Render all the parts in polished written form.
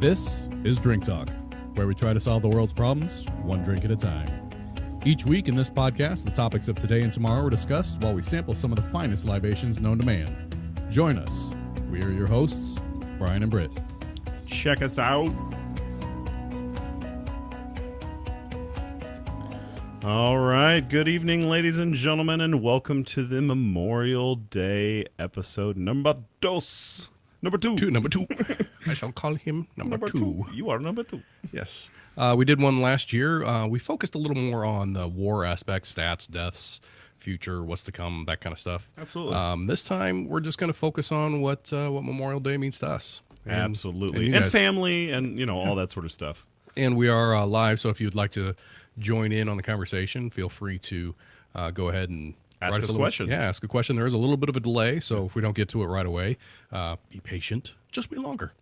This is Drink Talk, where we try to solve the world's problems one drink at a time. Each week in this podcast, the topics of today and tomorrow are discussed while we sample some of the finest libations known to man. Join us. We are your hosts, Brian and Britt. Check us out. All right. Good evening, ladies and gentlemen, and welcome to the Memorial Day episode number dos. Number two. Number two. I shall call him number two. You are number two. Yes. We did one last year. We focused a little more on the war aspect, stats, deaths, future, what's to come, that kind of stuff. Absolutely. This time, we're just going to focus on what Memorial Day means to us. Absolutely. And family and, all that sort of stuff. And we are live, so if you'd like to join in on the conversation, feel free to go ahead and ask us a question. Yeah, ask a question. There is a little bit of a delay, so if we don't get to it right away, be patient. Just be longer.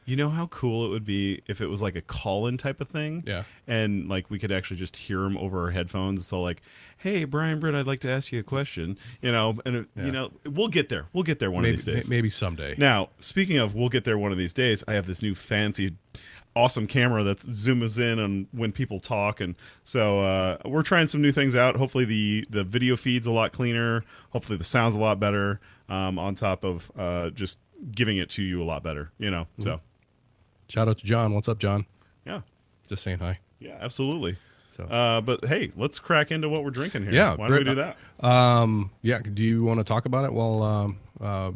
You know how cool it would be if it was like a call-in type of thing? Yeah. And like we could actually just hear them over our headphones. So like, hey, Brian Britt, I'd like to ask you a question. We'll get there. We'll get there one of these days. Maybe someday. Now, speaking of we'll get there one of these days, I have this new fancy awesome camera that zooms in on when people talk, and so we're trying some new things out. Hopefully the video feed's a lot cleaner, hopefully the sound's a lot better, on top of just giving it to you a lot better, so shout out to John. What's up, John? Yeah, just saying hi. Yeah, absolutely. So but hey, let's crack into what we're drinking here. Yeah, why don't we do that? Yeah, do you want to talk about it? Well,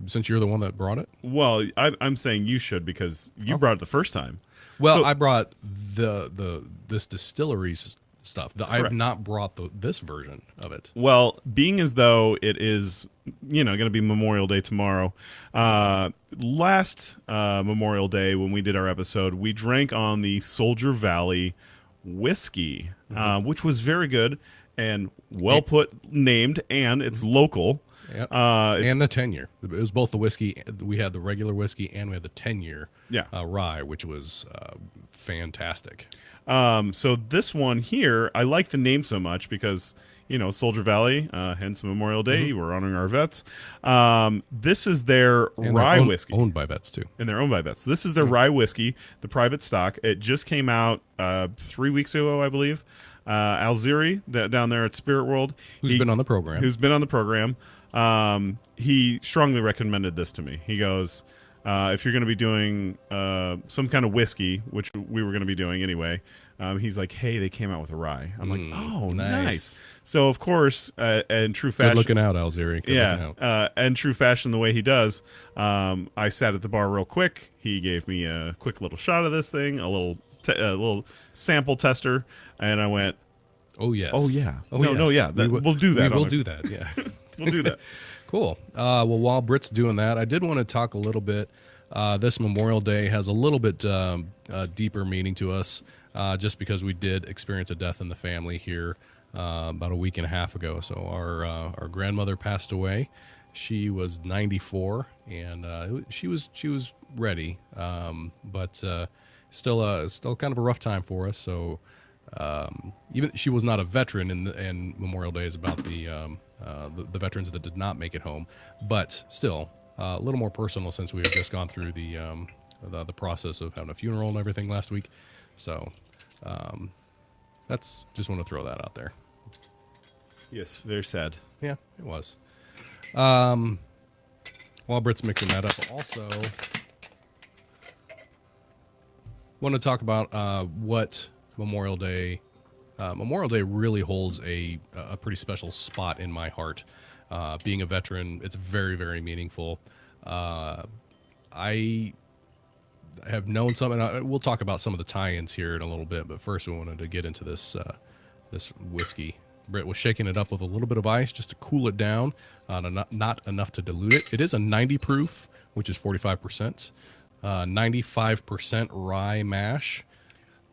since you're the one that brought it. Well, I'm saying you should, because you brought it the first time. Well, I brought this distillery's stuff. I have not brought this version of it. Well, being as though it is, going to be Memorial Day tomorrow, last Memorial Day when we did our episode, we drank on the Soldier Valley whiskey, which was very good and named, and it's local. Yep. And the 10-year. It was both the whiskey. We had the regular whiskey, and we had the 10-year rye, which was fantastic. So this one here, I like the name so much because, Soldier Valley, hence Memorial Day, we're honoring our vets. This is their rye whiskey. Owned by vets, too. And they're owned by vets. This is their rye whiskey, the private stock. It just came out 3 weeks ago, I believe. Alziri, down there at Spirit World. Who's been on the program. He strongly recommended this to me. He goes, if you're going to be doing some kind of whiskey, which we were going to be doing anyway, he's like, hey, they came out with a rye. I'm like, oh, nice. So, of course, in true fashion... Good looking out, Alziri. Yeah, in true fashion, the way he does, I sat at the bar real quick. He gave me a quick little shot of this thing, a little sample tester, and I went, oh, yes. Oh, yeah. Oh, no, yes. yeah. We'll do that. We'll do that, yeah. We'll do that. Cool. Well, while Britt's doing that, I did want to talk a little bit. This Memorial Day has a little bit deeper meaning to us, just because we did experience a death in the family here about a week and a half ago. So our grandmother passed away. She was 94, and she was ready, but still kind of a rough time for us. So even she was not a veteran, and Memorial Day is about the veterans that did not make it home, but still a little more personal since we had just gone through the process of having a funeral and everything last week. So that's just want to throw that out there. Yes, very sad. Yeah, it was. While Britt's mixing that up, also want to talk about what Memorial Day really holds a pretty special spot in my heart. Being a veteran, it's very, very meaningful. I have known some, and we'll talk about some of the tie-ins here in a little bit, but first we wanted to get into this whiskey. Britt was shaking it up with a little bit of ice just to cool it down, not enough to dilute it. It is a 90 proof, which is 45%, 95% rye mash.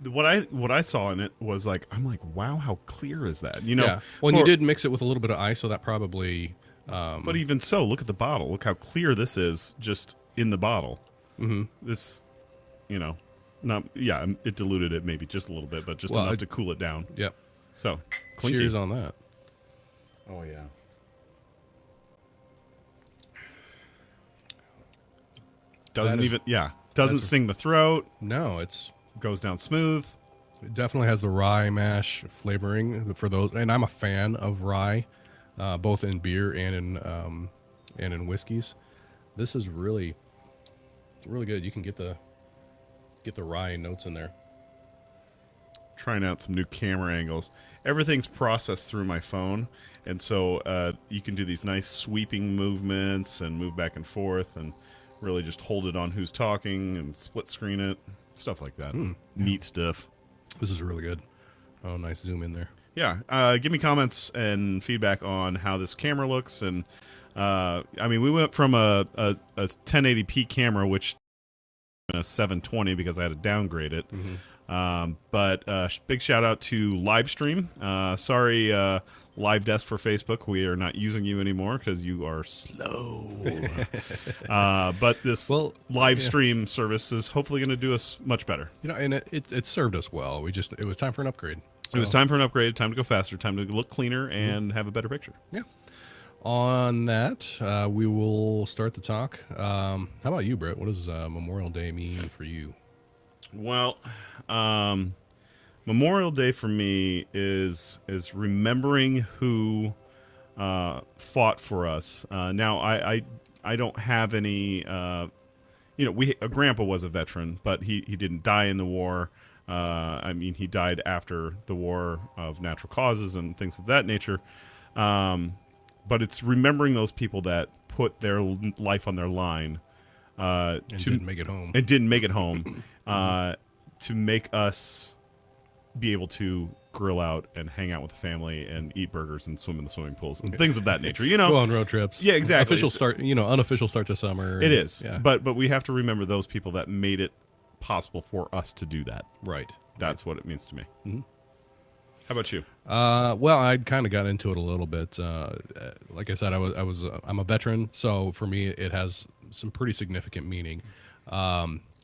What I saw in it was I'm like, wow, how clear is that? Yeah. Well, and you did mix it with a little bit of ice, so that probably. But even so, look at the bottle. Look how clear this is just in the bottle. Mm-hmm. This, it diluted it maybe just a little bit, but just enough to cool it down. Yep. So, clinky. Cheers on that. Oh yeah. Doesn't even. Yeah. Doesn't sting the throat. No, it's Goes down smooth. it definitely has the rye mash flavoring for those, and I'm a fan of rye, both in beer and in whiskeys. This is really good. You can get the rye notes in there. Trying out some new camera angles. Everything's processed through my phone, and so you can do these nice sweeping movements and move back and forth and really just hold it on who's talking and split screen it, stuff like that. Neat stuff. This is really good. Oh, nice zoom in there. Yeah, give me comments and feedback on how this camera looks. And I mean, we went from a 1080p camera, which a 720 because I had to downgrade it. But big shout out to Livestream. Sorry, Live Desk for Facebook. We are not using you anymore because you are slow. But this live stream service is hopefully going to do us much better. You know, and it served us well. It was time for an upgrade. So, it was time for an upgrade. Time to go faster. Time to look cleaner and have a better picture. Yeah. On that, we will start the talk. How about you, Britt? What does Memorial Day mean for you? Well, Memorial Day for me is remembering who fought for us. Now, I don't have any. Grandpa was a veteran, but he didn't die in the war. I mean, he died after the war of natural causes and things of that nature. But it's remembering those people that put their life on their line And didn't make it home. And didn't make it home to make us be able to grill out and hang out with the family and eat burgers and swim in the swimming pools and things of that nature. You know, go on road trips. Yeah, exactly. Unofficial start to summer. It is. Yeah. But we have to remember those people that made it possible for us to do that. Right. That's what it means to me. Mm-hmm. How about you? Well, I kind of got into it a little bit. Like I said, I'm a veteran, so for me, it has some pretty significant meaning.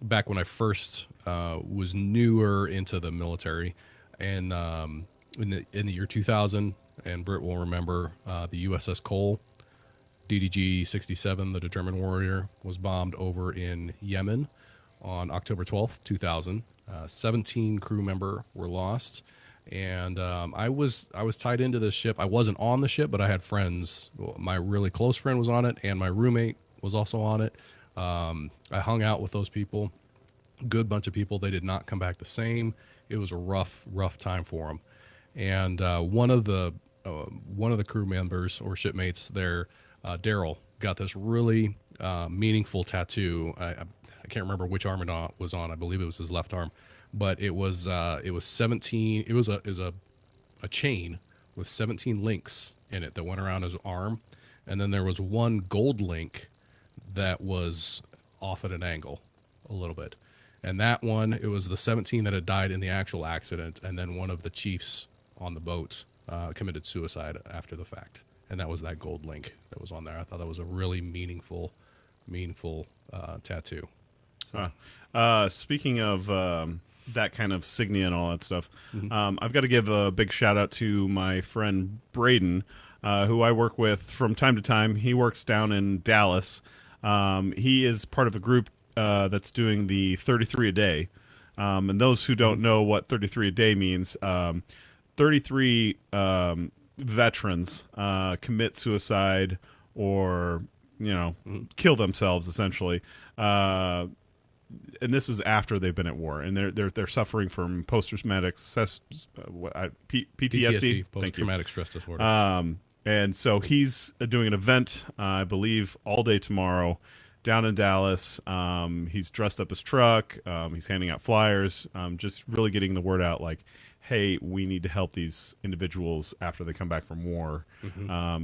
Back when I first was newer into the military, and in the year 2000, and Britt will remember the USS Cole, DDG 67, the Determined Warrior, was bombed over in Yemen on October 12th, 2000. 17 crew member were lost. And I was tied into this ship. I wasn't on the ship, but I had friends. My really close friend was on it, and my roommate was also on it. I hung out with those people, good bunch of people. They did not come back the same. It was a rough time for them. And one of the crew members or shipmates there, Daryl, got this really meaningful tattoo. I can't remember which arm it was on. I believe it was his left arm. But it was 17. It was a chain with 17 links in it that went around his arm, and then there was one gold link that was off at an angle a little bit. And that one, it was the 17 that had died in the actual accident, and then one of the chiefs on the boat committed suicide after the fact, and that was that gold link that was on there. I thought that was a really meaningful tattoo. So. Speaking of that kind of signia and all that stuff, I've got to give a big shout out to my friend Braden, who I work with from time to time. He works down in Dallas. He is part of a group that's doing the 33 a day. And those who don't know what 33 a day means, 33 veterans commit suicide or kill themselves essentially. And this is after they've been at war, and they're suffering from post-traumatic PTSD, post-traumatic stress disorder. And so he's doing an event, I believe, all day tomorrow down in Dallas. He's dressed up his truck. He's handing out flyers, just really getting the word out, like, hey, we need to help these individuals after they come back from war,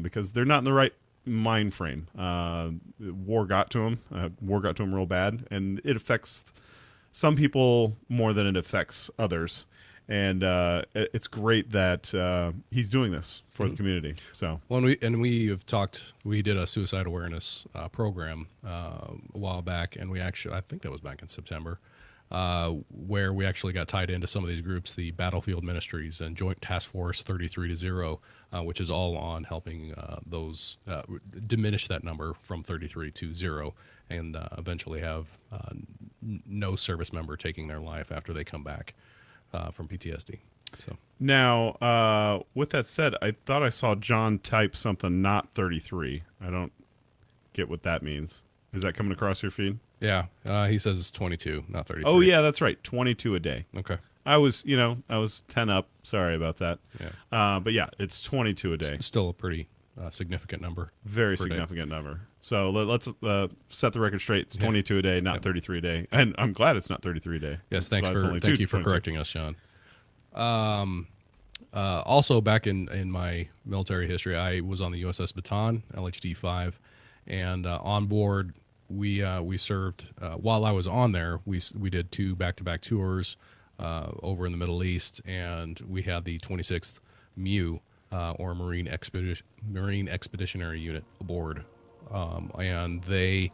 because they're not in the right mind frame. War got to him. War got to him real bad, and it affects some people more than it affects others. And it's great that he's doing this for the community. So, we have talked. We did a suicide awareness program a while back, and I think that was back in September, where we actually got tied into some of these groups, the Battlefield Ministries and Joint Task Force 33-0, which is all on helping those diminish that number from 33 to 0, and eventually have no service member taking their life after they come back from PTSD. So Now, with that said, I thought I saw John type something not 33. I don't get what that means. Is that coming across your feed? yeah, he says it's 22, not 33. Oh yeah, that's right. 22 a day. Okay. I was 10 up. Sorry about that. Yeah. But yeah, it's 22 a day. Still a pretty significant number. Very per day. significant number. So let's set the record straight. It's 22 a day, not 33 a day. And I'm glad it's not 33 a day. Yes, Thank thank you for 22. correcting us, Sean. Also, back in my military history, I was on the USS Bataan, LHD 5, and on board we served. While I was on there, we did 2 back-to-back tours over in the Middle East, and we had the 26th MEU or Marine Expeditionary Unit aboard, and they,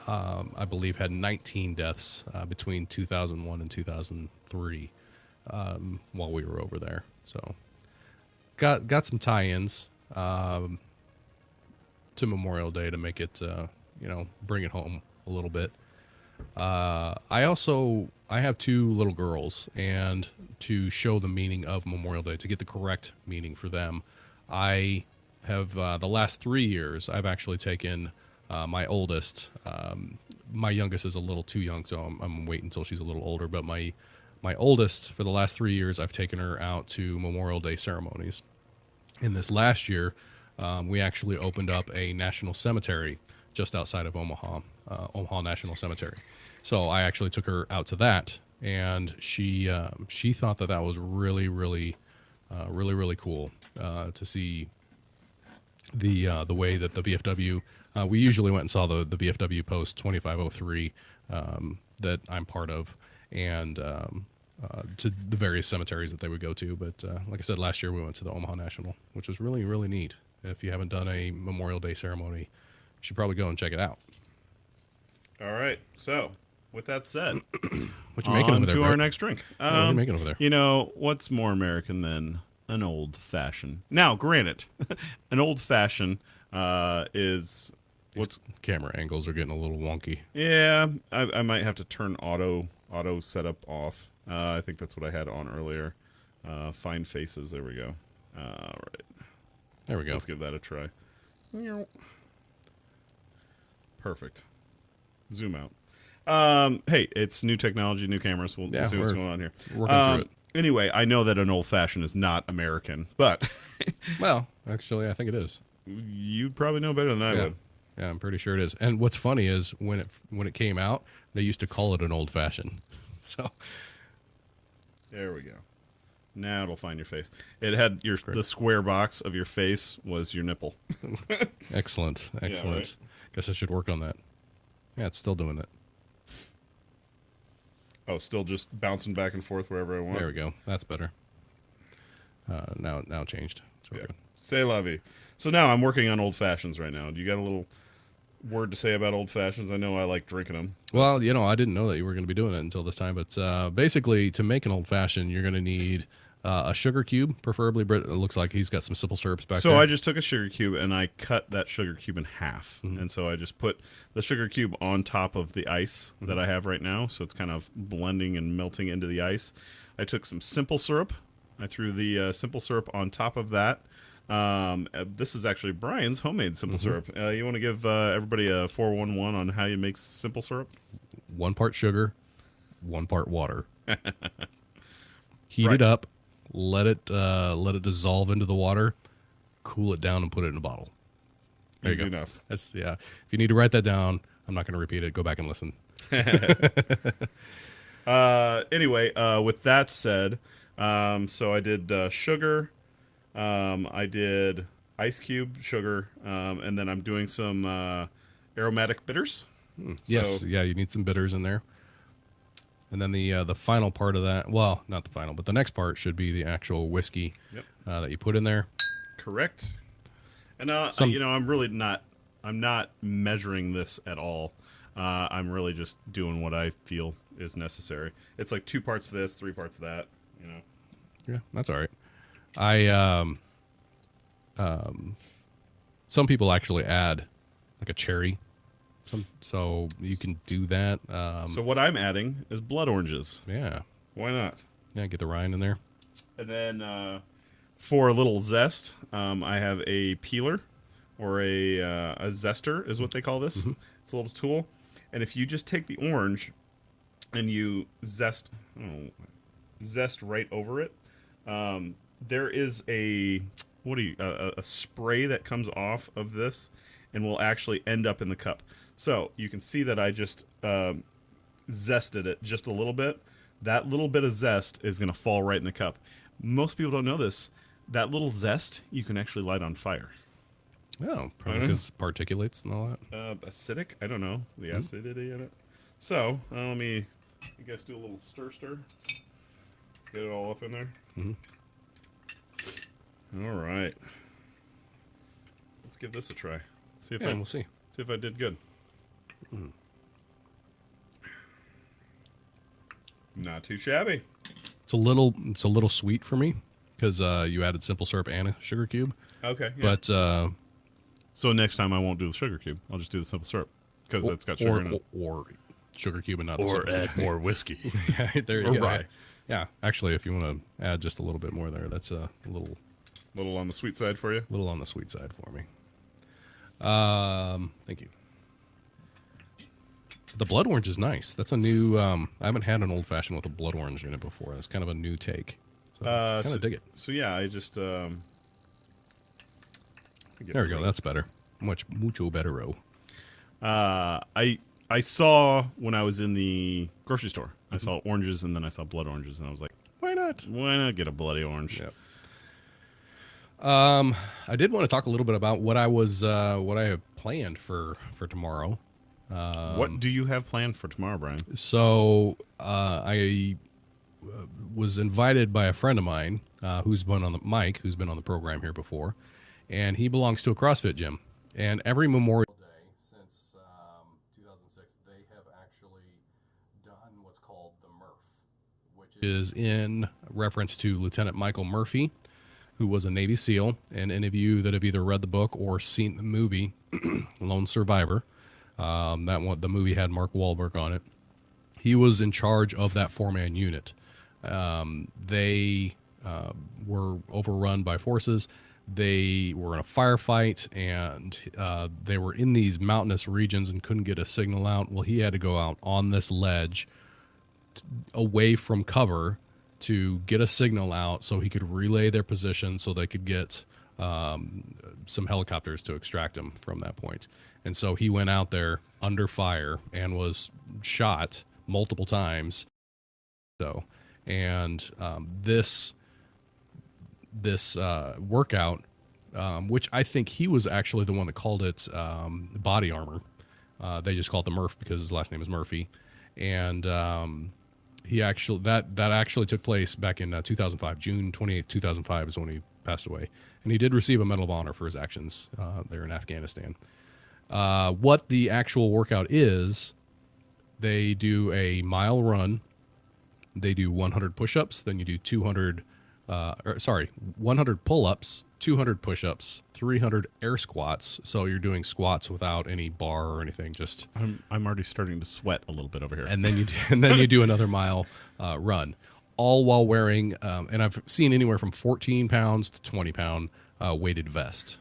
I believe, had 19 deaths between 2001 and 2003 while we were over there. So got some tie-ins to Memorial Day to make it, bring it home a little bit. I have 2 little girls, and to show the meaning of Memorial Day, to get the correct meaning for them, I have the last 3 years I've actually taken my oldest. My youngest is a little too young, so I'm waiting until she's a little older. But my oldest, for the last 3 years, I've taken her out to Memorial Day ceremonies. In this last year, we actually opened up a national cemetery just outside of Omaha, Omaha National Cemetery. So I actually took her out to that, and she thought that was really, really, really cool to see the way that the VFW. We usually went and saw the VFW Post 2503 that I'm part of, and to the various cemeteries that they would go to. But like I said, last year we went to the Omaha National, which was really, really neat. If you haven't done a Memorial Day ceremony, you should probably go and check it out. All right. So, with that said, what you making over there, to Brett? our next drink. What are you making over there? You know, what's more American than an old fashioned? Now, granted, an old fashioned is what's Camera angles are getting a little wonky. Yeah, I might have to turn auto setup off. I think that's what I had on earlier. Find faces. There we go. All right. There we go. Let's give that a try. Perfect. Zoom out. Hey, it's new technology, new cameras. We'll see what's going on here. Working through it. Anyway, I know that an old fashioned is not American, but Well, actually, I think it is. you probably know better than I would. Yeah, I'm pretty sure it is. And what's funny is when it came out, they used to call it an old fashioned. So there we go. Now it'll find your face. It had the square box of your face was your nipple. excellent. Yeah, right? Guess I should work on that. Yeah, it's still doing it. Oh, still just bouncing back and forth wherever I want. There we go. That's better. Now changed. So Yeah. C'est la vie. So now I'm working on old fashions right now. Do you got a little word to say about old fashions? I know I like drinking them. Well, I didn't know that you were going to be doing it until this time. But basically, to make an old fashioned, you're going to need a sugar cube, preferably. It looks like he's got some simple syrups back there. So I just took a sugar cube and I cut that sugar cube in half. Mm-hmm. And so I just put the sugar cube on top of the ice that I have right now. So it's kind of blending and melting into the ice. I took some simple syrup. I threw the simple syrup on top of that. This is actually Brian's homemade simple syrup. You want to give everybody a 411 on how you make simple syrup? 1 part sugar, 1 part water. Heat Right. it up, let it dissolve into the water, cool it down, and put it in a bottle. There Easy you go. enough. That's If you need to write that down, I'm not going to repeat it. Go back and listen. Anyway, with that said, so I did sugar. I did ice cube sugar, and then I'm doing some aromatic bitters. Yes, So- yeah, you need some bitters in there. And then the final part of that, well, not the final, but the next part should be the actual whiskey that you put in there. Correct. And I'm really not. I'm not measuring this at all. I'm really just doing what I feel is necessary. It's like 2 parts of this, 3 parts of that. Yeah, that's all right. Some people actually add like a cherry So you can do that. So what I'm adding is blood oranges. Yeah. Why not? Yeah, get the rind in there. And then for a little zest, I have a peeler, or a zester is what they call this. Mm-hmm. It's a little tool. And if you just take the orange and you zest right over it, there is a spray that comes off of this and will actually end up in the cup. So you can see that I just zested it just a little bit. That little bit of zest is going to fall right in the cup. Most people don't know this. That little zest you can actually light on fire. Oh, probably because particulates and all that. Acidic? I don't know the acidity in it. So let me, I guess, do a little stir. Get it all up in there. Mm-hmm. All right. Let's give this a try. See if we'll see. See if I did good. Mm. Not too shabby. It's a little sweet for me because you added simple syrup and a sugar cube. Okay. Yeah. But so next time I won't do the sugar cube. I'll just do the simple syrup because it's got sugar in it. Or sugar cube and not the Or simple syrup. add more whiskey. There you Or go. rye. Yeah, actually, if you want to add just a little bit more there, that's a little On the sweet side for you. little on the sweet side for me. Thank you. The blood orange is nice. That's a new. I haven't had an old fashioned with a blood orange in it before. That's kind of a new take. So kind of dig it. So yeah, I just. There we go. That's better. Mucho better. I saw when I was in the grocery store. I saw oranges and then I saw blood oranges and I was like, Why not? why not get a bloody orange? Yep. I did want to talk a little bit about what I have planned for tomorrow. What do you have planned for tomorrow, Brian? So I was invited by a friend of mine who's been on the program here before, and he belongs to a CrossFit gym. And every Memorial Day since 2006, they have actually done what's called the Murph, which is in reference to Lieutenant Michael Murphy, who was a Navy SEAL. And any of you that have either read the book or seen the movie Lone Survivor, the movie had Mark Wahlberg on it. He was in charge of that 4-man unit. They were overrun by forces. They were in a firefight, and they were in these mountainous regions and couldn't get a signal out. Well, he had to go out on this ledge away from cover to get a signal out so he could relay their position so they could get some helicopters to extract him from that point. And so he went out there under fire and was shot multiple times. So, and this workout, which I think he was actually the one that called it body armor. They just call it the Murph because his last name is Murphy. And he actually that actually took place back in 2005. June 28th, 2005 is when he passed away. And he did receive a Medal of Honor for his actions there in Afghanistan. What the actual workout is, they do a mile run. They do 100 push-ups. Then you do 100 pull-ups, 200 push-ups, 300 air squats. So you're doing squats without any bar or anything. Just I'm already starting to sweat a little bit over here. And then you do another mile run, all while wearing and I've seen anywhere from 14 pounds to 20 pound weighted vest.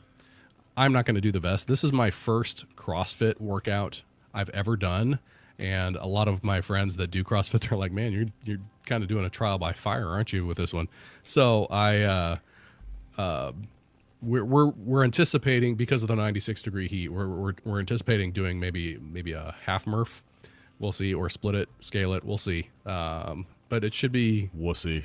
I'm not going to do the vest. This is my first CrossFit workout I've ever done. And a lot of my friends that do CrossFit, they're like, man, you're kind of doing a trial by fire, aren't you, with this one? So we're anticipating, because of the 96-degree heat, we're anticipating doing maybe a half Murph. We'll see, or split it, scale it. We'll see. But it should be wussy.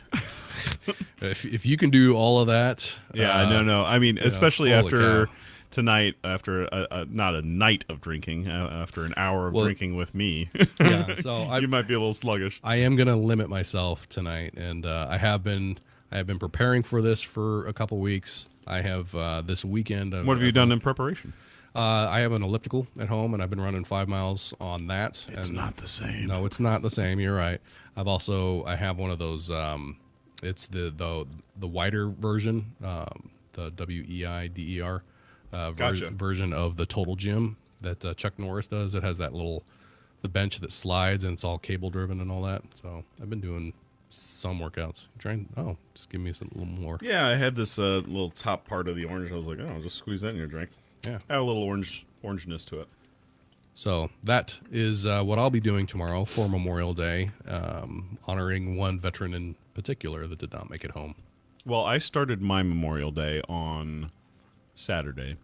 if you can do all of that. Yeah, no. I mean, especially after cow. Tonight, after not a night of drinking, after an hour of drinking with me. Yeah, so you might be a little sluggish. I am going to limit myself tonight, and I have been preparing for this for a couple weeks. I have this weekend. What have you done in preparation? I have an elliptical at home, and I've been running 5 miles on that. It's not the same. No, it's not the same. You're right. I have one of those. It's the wider version, the WEIDER Gotcha. version of the Total Gym that Chuck Norris does. It has the bench that slides and it's all cable driven and all that. So I've been doing some workouts. Just give me some little more. Yeah, I had this little top part of the orange. I was like, I'll just squeeze that in your drink. Yeah. Add a little orangeness to it. So that is what I'll be doing tomorrow for Memorial Day, honoring one veteran in particular that did not make it home. Well, I started my Memorial Day on yesterday.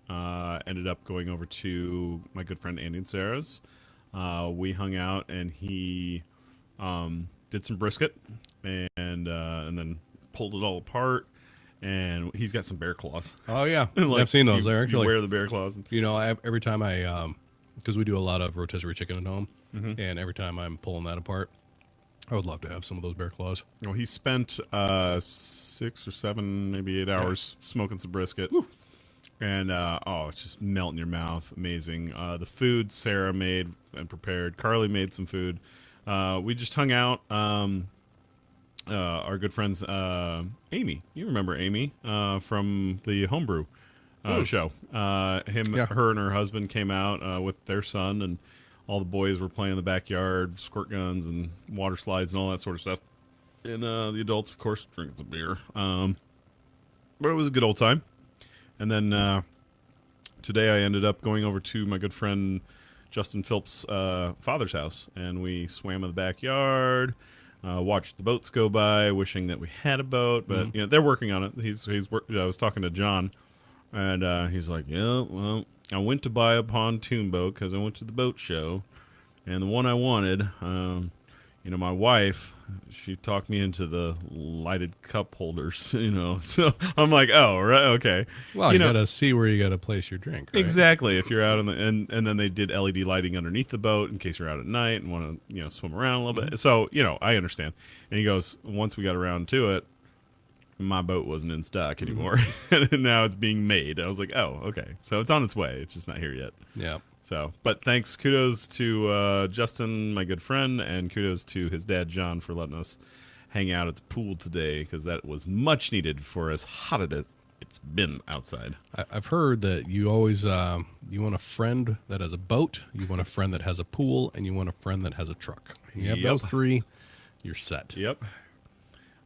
Ended up going over to my good friend Andy and Sarah's. We hung out, and he did some brisket, and then pulled it all apart. And he's got some bear claws. Oh yeah, I've seen those. They're actually, you wear the bear claws. Every time because we do a lot of rotisserie chicken at home, and every time I'm pulling that apart, I would love to have some of those bear claws. Well, he spent 6 or 7, maybe 8 hours smoking some brisket. Woo. And, it's just melt in your mouth. Amazing. The food Sarah made and prepared. Carly made some food. We just hung out. Our good friends, Amy. You remember Amy from the Homebrew show. Her and her husband came out with their son, and all the boys were playing in the backyard, squirt guns and water slides and all that sort of stuff. And the adults, of course, drinking some beer. But it was a good old time. And then today I ended up going over to my good friend Justin Phillips' father's house, and we swam in the backyard, watched the boats go by, wishing that we had a boat, but they're working on it. I was talking to John, and he's like, "Yeah, well, I went to buy a pontoon boat because I went to the boat show, and the one I wanted, my wife, she talked me into the lighted cup holders, So I'm like, oh, right, okay. Well, you got to see where you got to place your drink, right? Exactly. If you're out and then they did LED lighting underneath the boat in case you're out at night and want to, swim around a little bit. So, I understand. And he goes, once we got around to it, my boat wasn't in stock anymore. And now it's being made. I was like, oh, okay. So it's on its way. It's just not here yet. Yeah. So, but kudos to Justin, my good friend, and kudos to his dad, John, for letting us hang out at the pool today, because that was much needed for as hot as it's been outside. I've heard that you always you want a friend that has a boat, you want a friend that has a pool, and you want a friend that has a truck. You have those three, you're set. Yep.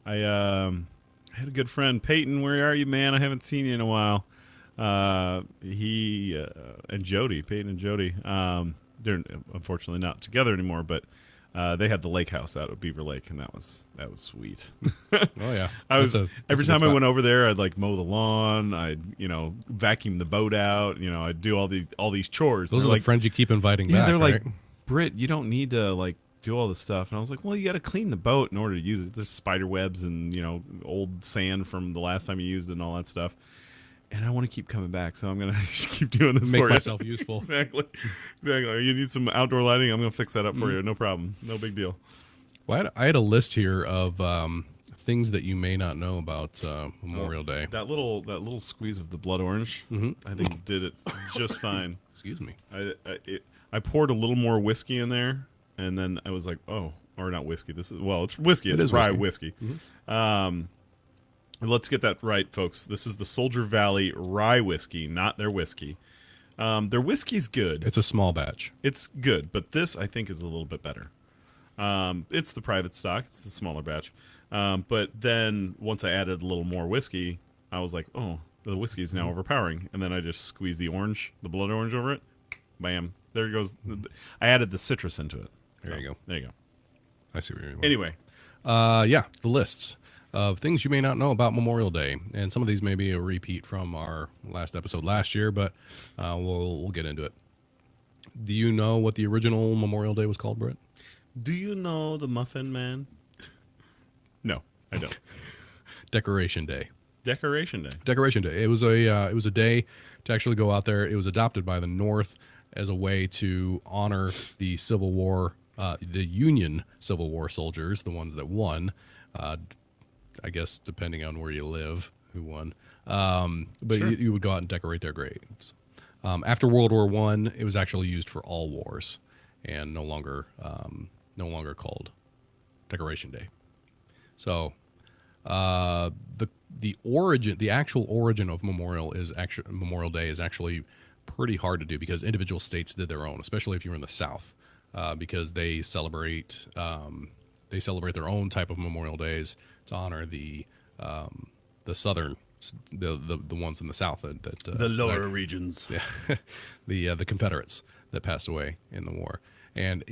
I had a good friend, Peyton. Where are you, man? I haven't seen you in a while. He and Jody, Peyton and Jody, they're unfortunately not together anymore, but they had the lake house out at Beaver Lake, and that was sweet. Oh yeah, every time I went over there, I'd mow the lawn, I'd vacuum the boat out, I'd do all these chores. Those are the friends you keep inviting back. Yeah, they're right? like, Britt, you don't need to do all this stuff. And I was like, well, you got to clean the boat in order to use it. There's spider webs and old sand from the last time you used it and all that stuff. And I want to keep coming back, so I'm going to just keep doing this Make for myself you. useful. Exactly. You need some outdoor lighting, I'm going to fix that up for you. No problem. No big deal. Well, I had a list here of things that you may not know about Memorial Day. That little squeeze of the blood orange, I think did it just fine. Excuse me. I poured a little more whiskey in there, and then I was like, oh, or not whiskey. It's whiskey. It's rye whiskey. Let's get that right, folks. This is the Soldier Valley rye whiskey, not their whiskey. Their whiskey's good. It's a small batch. It's good, but this, I think, is a little bit better. It's the private stock. It's the smaller batch. But then once I added a little more whiskey, I was like, oh, the whiskey is now overpowering. And then I just squeezed the blood orange over it. Bam. There goes. I added the citrus into it. There you go. There you go. I see what you're doing. Anyway. The lists of things you may not know about Memorial Day, and some of these may be a repeat from our last episode last year, but we'll get into it. Do you know what the original Memorial Day was called, Britt? Do you know the Muffin Man? No, I don't. Decoration Day. Decoration Day. Decoration Day. It was a day to actually go out there. It was adopted by the North as a way to honor the Civil War, the Union Civil War soldiers, the ones that won. I guess depending on where you live, who won. But sure. you would go out and decorate their graves. After World War I, it was actually used for all wars, and no longer called Decoration Day. So, the actual origin of Memorial Day is actually pretty hard to do because individual states did their own, especially if you're in the South, because they celebrate their own type of Memorial Days to honor the southern, the ones in the South that the lower regions, the Confederates that passed away in the war. And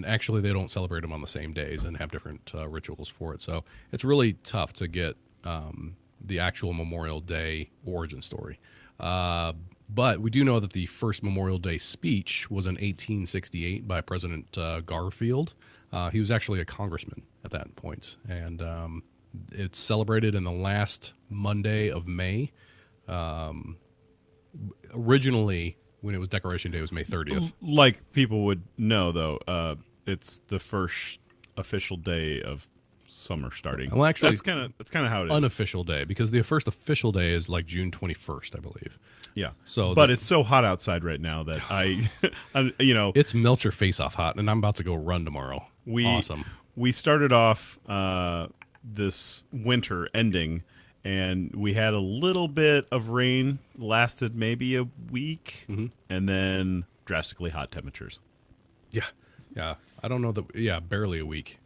actually they don't celebrate them on the same days and have different rituals for it. So it's really tough to get the actual Memorial Day origin story. But we do know that the first Memorial Day speech was in 1868 by President Garfield. He was actually a congressman at that point. And it's celebrated in the last Monday of May. Originally, when it was Decoration Day, it was May 30th. Like people would know, though, it's the first official day of summer starting. Well, actually, that's kind of how it is. Unofficial day, because the first official day is like June 21st, I believe. Yeah. So, but it's so hot outside right now that it's melt your face off hot, and I'm about to go run tomorrow. Awesome. We started off this winter ending, and we had a little bit of rain, lasted maybe a week, and then drastically hot temperatures. Yeah. I don't know that. Yeah, barely a week.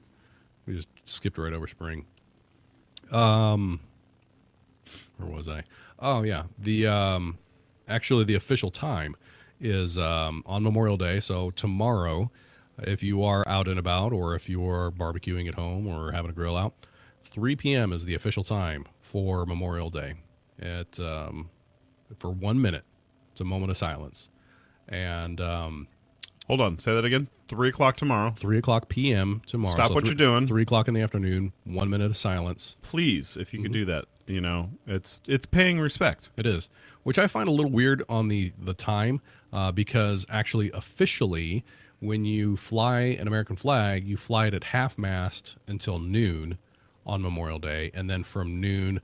We just skipped right over spring. Where was I? Oh yeah, actually the official time is on Memorial Day. So tomorrow, if you are out and about, or if you are barbecuing at home or having a grill out, 3 p.m. is the official time for Memorial Day. For 1 minute, it's a moment of silence, and hold on, say that again. 3 o'clock tomorrow. 3 o'clock p.m. tomorrow. Stop what you're doing. 3 o'clock in the afternoon. 1 minute of silence. Please, if you could do that. It's paying respect. It is, which I find a little weird on the time, because actually officially, when you fly an American flag, you fly it at half-mast until noon on Memorial Day, and then from noon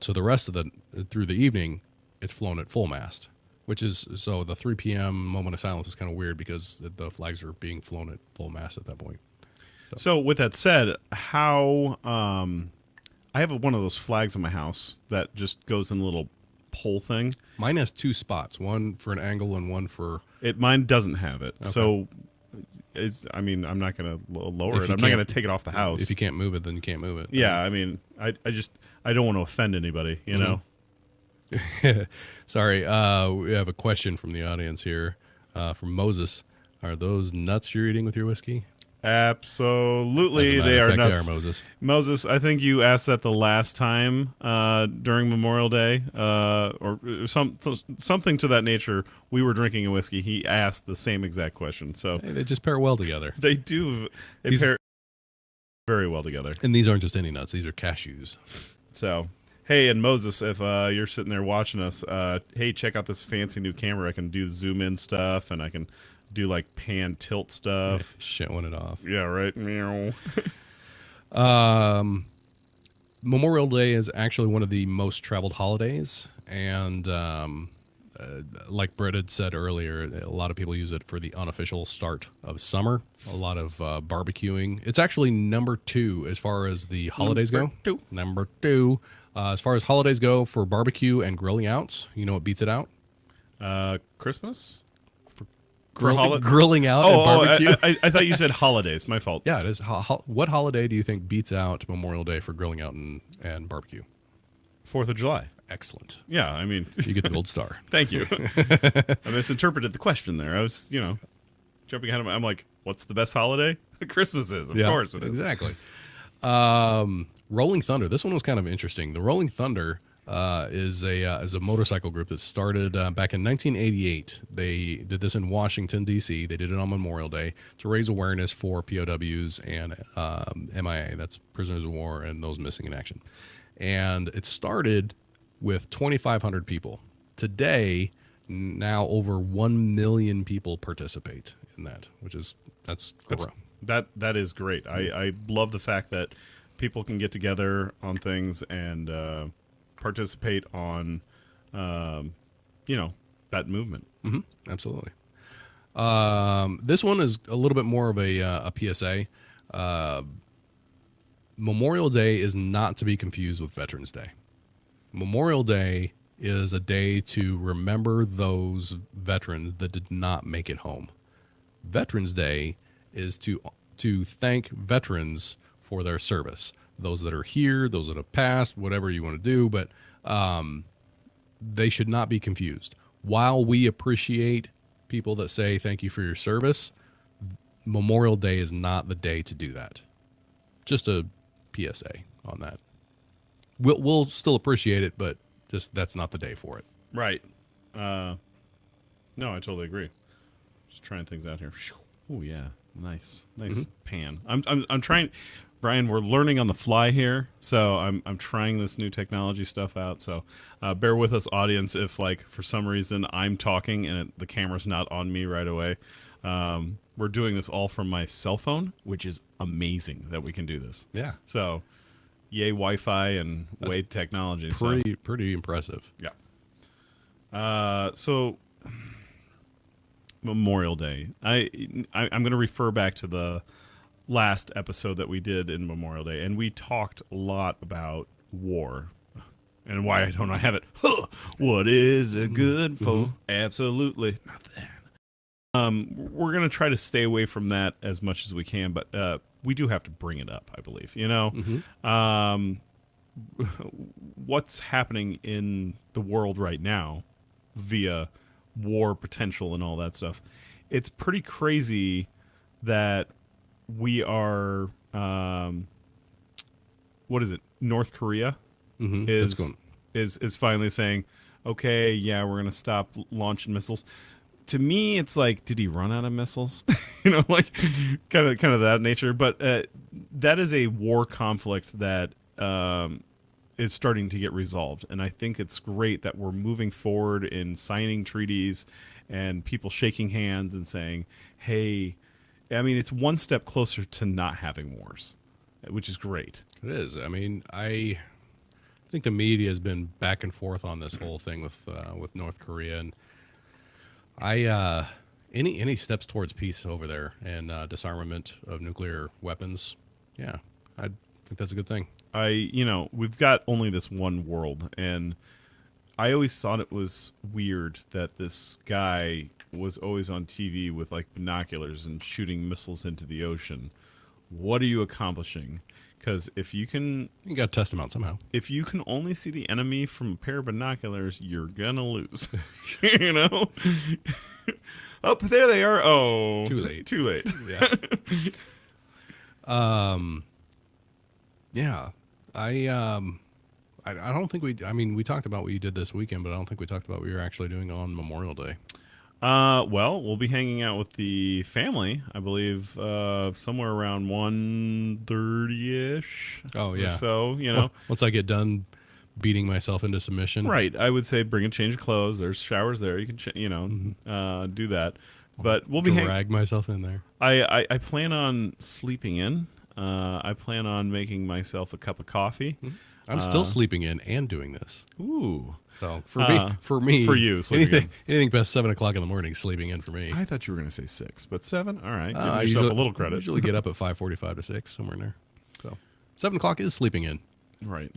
to the rest of through the evening, it's flown at full mast. Which is, so the 3 p.m. moment of silence is kind of weird because the flags are being flown at full mast at that point. So with that said, how I have one of those flags in my house that just goes in a little pole thing. Mine has 2 spots, one for an angle and one for... Mine doesn't have it. Okay. So, I'm not going to lower it. I'm not going to take it off the house. If you can't move it, then you can't move it. Yeah, I don't want to offend anybody, you know? Sorry, we have a question from the audience here, from Moses. Are those nuts you're eating with your whiskey? Absolutely, they are nuts. They are, Moses. Moses, I think you asked that the last time during Memorial Day, or something to that nature. We were drinking a whiskey. He asked the same exact question. So hey, they just pair well together. They do. They pair very well together. And these aren't just any nuts; these are cashews. So. Hey, and Moses, if you're sitting there watching us, hey, check out this fancy new camera. I can do zoom in stuff, and I can do like pan tilt stuff. Showing it off. Yeah, right. Meow. Memorial Day is actually one of the most traveled holidays, and like Britt had said earlier, a lot of people use it for the unofficial start of summer. A lot of barbecuing. It's actually number 2 as far as the holidays go. Number 2. As far as holidays go for barbecue and grilling out, you know what beats it out? Christmas? Grilling out and barbecue? I thought you said holidays. My fault. Yeah, it is. What holiday do you think beats out Memorial Day for grilling out and barbecue? 4th of July. Excellent. Yeah, I mean... You get the gold star. Thank you. I misinterpreted the question there. I was, jumping ahead of I'm like, what's the best holiday? Christmas is, of course it is. Exactly. Rolling Thunder. This one was kind of interesting. The Rolling Thunder is a motorcycle group that started back in 1988. They did this in Washington, D.C. They did it on Memorial Day to raise awareness for POWs and MIA, that's prisoners of war and those missing in action. And it started with 2,500 people. Today, now over 1 million people participate in that, that's that is great. I love the fact that people can get together on things and participate on, that movement. Mm-hmm. Absolutely. This one is a little bit more of a PSA. Memorial Day is not to be confused with Veterans Day. Memorial Day is a day to remember those veterans that did not make it home. Veterans Day is to thank veterans for their service. Those that are here, those that have passed, whatever you want to do, but they should not be confused. While we appreciate people that say thank you for your service, Memorial Day is not the day to do that. Just a PSA on that. We'll still appreciate it, but just that's not the day for it. Right. No, I totally agree. Just trying things out here. Oh yeah, nice pan. I'm trying, Brian. We're learning on the fly here, so I'm trying this new technology stuff out. So bear with us, audience, if like for some reason I'm talking and the camera's not on me right away. We're doing this all from my cell phone, which is amazing that we can do this. Yeah. So, yay Wi-Fi and way technology. Pretty impressive. Yeah. So Memorial Day. I'm going to refer back to the last episode that we did in Memorial Day, and we talked a lot about war and why I don't have it. What is it good for? Absolutely nothing. We're going to try to stay away from that as much as we can, but we do have to bring it up, I believe. You know, what's happening in the world right now via war potential and all that stuff. It's pretty crazy that we are, what is it? North Korea is finally saying, okay, yeah, we're going to stop launching missiles. To me, it's like, did he run out of missiles? You know, like kind of that nature. But that is a war conflict that is starting to get resolved, and I think it's great that we're moving forward in signing treaties and people shaking hands and saying, "Hey," I mean, it's one step closer to not having wars, which is great. It is. I mean, I think the media has been back and forth on this whole thing with North Korea, and any steps towards peace over there and disarmament of nuclear weapons, yeah, I think that's a good thing. We've got only this one world, and I always thought it was weird that this guy was always on TV with like binoculars and shooting missiles into the ocean. What are you accomplishing? Because if you got to test them out somehow. If you can only see the enemy from a pair of binoculars, you're gonna lose. You know. Oh, there they are. Oh, too late. Too late. Yeah. Yeah. I don't think we talked about what you did this weekend, but I don't think we talked about what you were actually doing on Memorial Day. Well, we'll be hanging out with the family, I believe, somewhere around 1:30-ish. Oh, yeah. So, you know. Once I get done beating myself into submission. Right. I would say bring a change of clothes. There's showers there. You can, do that. But we'll be drag myself in there. I plan on sleeping in. I plan on making myself a cup of coffee. I'm still sleeping in and doing this. Ooh. So for me, for you, anything past 7 o'clock in the morning, sleeping in for me. I thought you were going to say 6, but 7. All right, give yourself a little credit. I usually get up at 5:45 to 6, somewhere in there. So 7 o'clock is sleeping in. Right.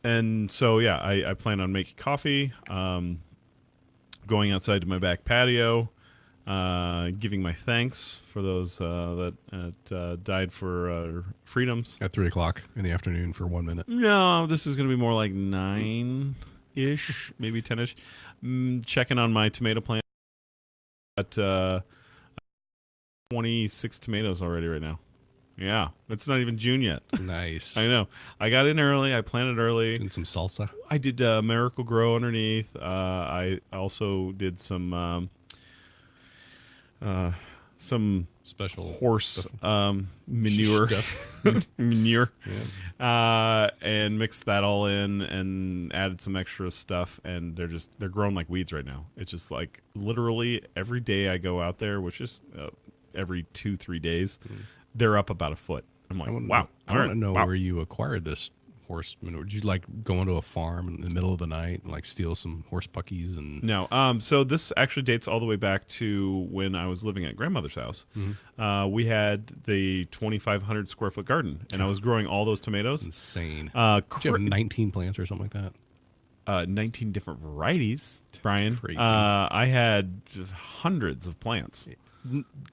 And so yeah, I plan on making coffee, going outside to my back patio, giving my thanks for those that died for freedoms. At 3 o'clock in the afternoon for 1 minute. No, this is going to be more like 9-ish, maybe 10-ish. Checking on my tomato plant. Got 26 tomatoes already right now. Yeah, it's not even June yet. Nice. I know. I got in early. I planted early. And some salsa. I did Miracle Grow underneath. I also did some special horse manure, manure, and mixed that all in and added some extra stuff. And they're growing like weeds right now. It's just like literally every day I go out there, which is every 2-3 days. They're up about a foot. I'm like, wow. I want to know where you acquired this horse manure. Did you like go into a farm in the middle of the night and like steal some horse puckies? And no. So this actually dates all the way back to when I was living at grandmother's house. We had the 2,500 square foot garden, and I was growing all those tomatoes. That's insane. Did you have 19 plants or something like that? 19 different varieties, Brian. crazy. I had hundreds of plants.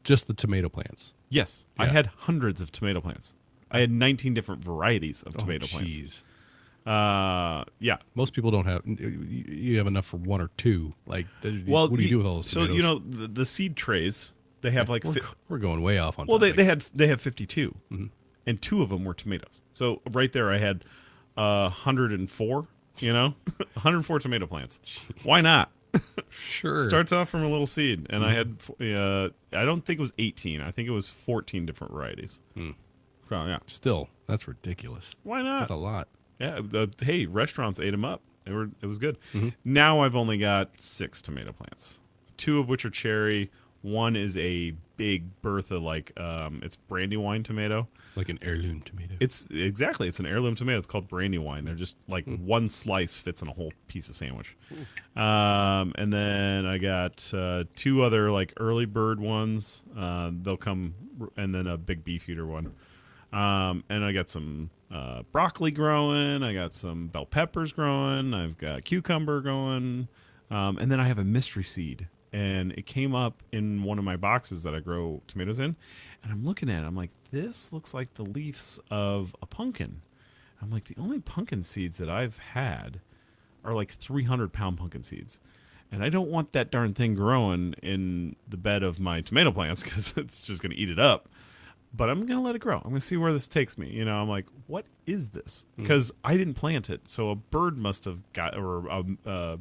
Just the tomato plants. Yes, I Yeah. had hundreds of tomato plants. I had 19 different varieties of tomato plants. Jeez. Yeah. Most people don't have. You have enough for one or two. Like, Well, what do you do with all those so tomatoes? the seed trays, they have like we're going way off on. well, topic. they have 52, and 2 of them were tomatoes. So right there, I had 104. 104 tomato plants. Why not? Sure. Starts off from a little seed, and I had I don't think it was 18. I think it was 14 different varieties. So, yeah, Still, that's ridiculous. why not? That's a lot. Yeah, hey, restaurants ate them up. It was good. Now I've only got 6 tomato plants, 2 of which are cherry. One is a big Bertha, like it's Brandywine tomato. Like an heirloom tomato. It's an heirloom tomato. It's called Brandywine. They're just like one slice fits in a whole piece of sandwich. And then I got 2 other like early bird ones. They'll come, and then a big beef eater one. And I got some broccoli growing. I got some bell peppers growing. I've got cucumber growing. And then I have a mystery seed. And it came up in one of my boxes that I grow tomatoes in. And I'm looking at it. I'm like, this looks like the leaves of a pumpkin. I'm like, the only pumpkin seeds that I've had are like 300-pound pumpkin seeds. And I don't want that darn thing growing in the bed of my tomato plants because it's just going to eat it up. But I'm going to let it grow. I'm going to see where this takes me. I'm like, what is this? Because I didn't plant it. So a bird must have got, or a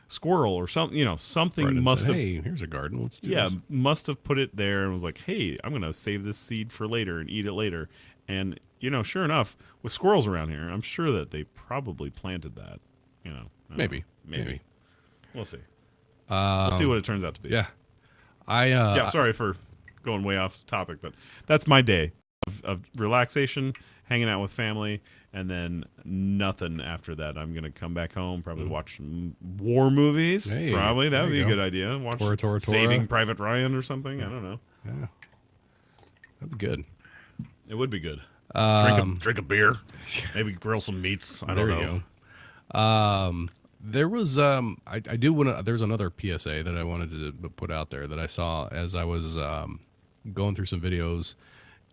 squirrel or something, something Brendan must said, have. Hey, here's a garden. Let's do Yeah, this. must have put it there and was like, hey, I'm going to save this seed for later and eat it later. And, sure enough, with squirrels around here, I'm sure that they probably planted that. I don't know. Maybe. We'll see. We'll see what it turns out to be. Yeah. Sorry for going way off topic, but that's my day of relaxation, hanging out with family, and then nothing after that. I'm going to come back home, probably watch some war movies. Hey, probably. That there would be you a go. good idea. Watch Tora. Saving Private Ryan or something. I don't know. Yeah. That'd be good. It would be good. Um, Drink a beer. Maybe grill some meats. I don't there know. you go. There was I do want to. There's another PSA that I wanted to put out there that I saw as I was going through some videos,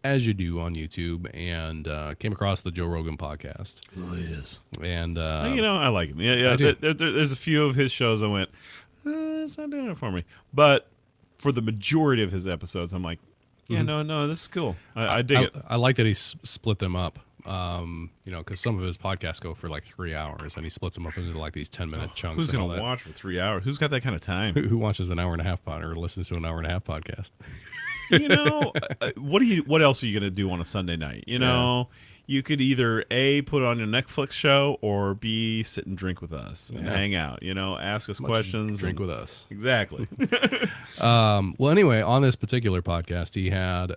as you do on YouTube, and came across the Joe Rogan podcast. Oh, yes. And I like him. Yeah. I do. There's a few of his shows I went, it's not doing it for me. But for the majority of his episodes, I'm like, yeah, no, this is cool. I dig it. I like that he split them up. Because some of his podcasts go for like 3 hours, and he splits them up into like these 10-minute chunks. Who's and all going to that. watch for 3 hours? Who's got that kind of time? Who watches an hour and a half pod or listens to an hour and a half podcast? What else are you going to do on a Sunday night? You could either A, put on your Netflix show, or B, sit and drink with us and hang out, ask us questions. Drink with us. Exactly. Well, anyway, on this particular podcast, he had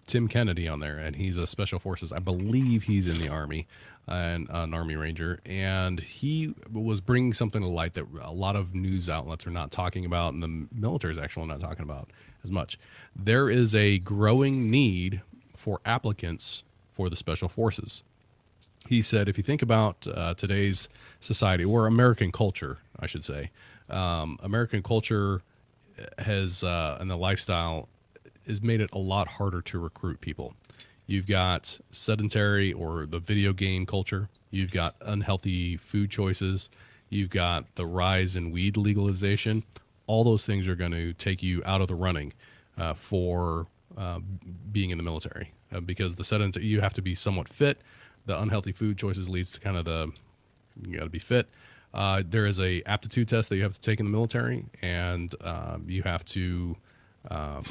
Tim Kennedy on there, and he's a Special Forces. I believe he's in the Army, and an Army Ranger, and he was bringing something to light that a lot of news outlets are not talking about, and the military is actually not talking about as much. There is a growing need for applicants for the Special Forces. He said, if you think about today's society, or American culture, I should say, American culture has, and the lifestyle has made it a lot harder to recruit people. You've got sedentary or the video game culture. You've got unhealthy food choices. You've got the rise in weed legalization. All those things are going to take you out of the running for being in the military because you have to be somewhat fit. The unhealthy food choices leads to kind of you got to be fit. There is a aptitude test that you have to take in the military, and you have to I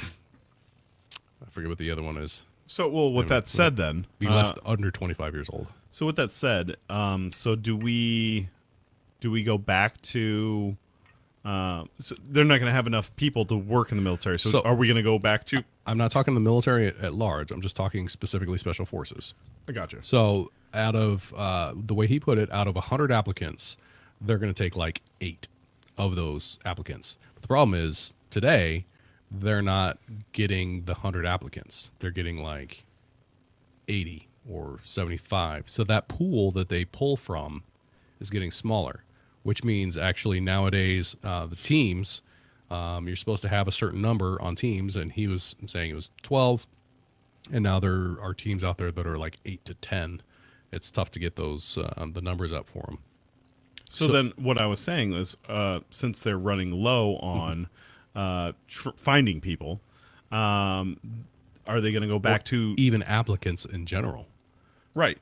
forget what the other one is. So, with that said, then Be under 25 years old. So with that said, so do we go back to? So they're not going to have enough people to work in the military. So are we going to go back to? I'm not talking the military at large. I'm just talking specifically Special Forces. I got you. So out of the way he put it, out of 100 applicants, they're going to take like 8 of those applicants. But the problem is today they're not getting the 100 applicants. They're getting like 80 or 75. So that pool that they pull from is getting smaller. which means actually nowadays the teams, you're supposed to have a certain number on teams, and he was saying it was 12, and now there are teams out there that are like 8 to 10. It's tough to get those the numbers up for them. So then what I was saying was, since they're running low on finding people, are they going to go back to even applicants in general? Right.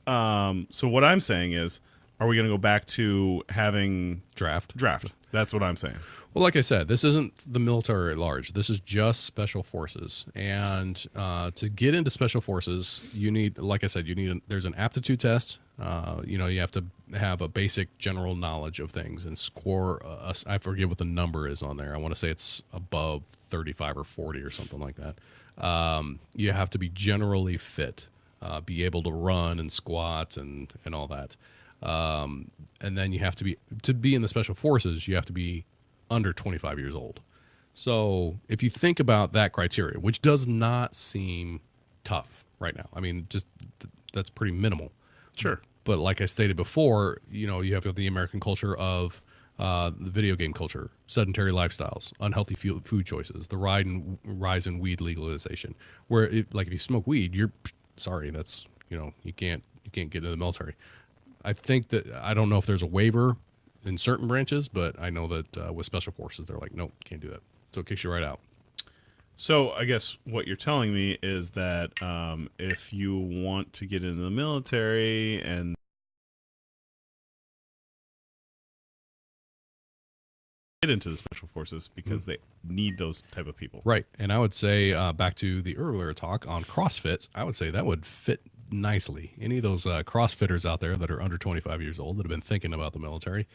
So what I'm saying is, are we going to go back to having Draft. That's what I'm saying. Well, like I said, this isn't the military at large. This is just special forces. And to get into special forces, you need, like I said, there's an aptitude test. You have to have a basic general knowledge of things and score. I forget what the number is on there. I want to say it's above 35 or 40 or something like that. You have to be generally fit, be able to run and squat and all that. And then you have to be in the special forces, you have to be under 25 years old. So if you think about that criteria, which does not seem tough right now, I mean, just that's pretty minimal. Sure. But like I stated before, you have the American culture of the video game culture, sedentary lifestyles, unhealthy food choices, the rise in weed legalization, where like if you smoke weed, that's, you can't get into the military. I think that, I don't know if there's a waiver in certain branches, but I know that with special forces, they're like, nope, can't do that. So it kicks you right out. So I guess what you're telling me is that if you want to get into the military and get into the special forces because they need those type of people. Right. And I would say, back to the earlier talk on CrossFit, I would say that would fit nicely. Any of those CrossFitters out there that are under 25 years old that have been thinking about the military,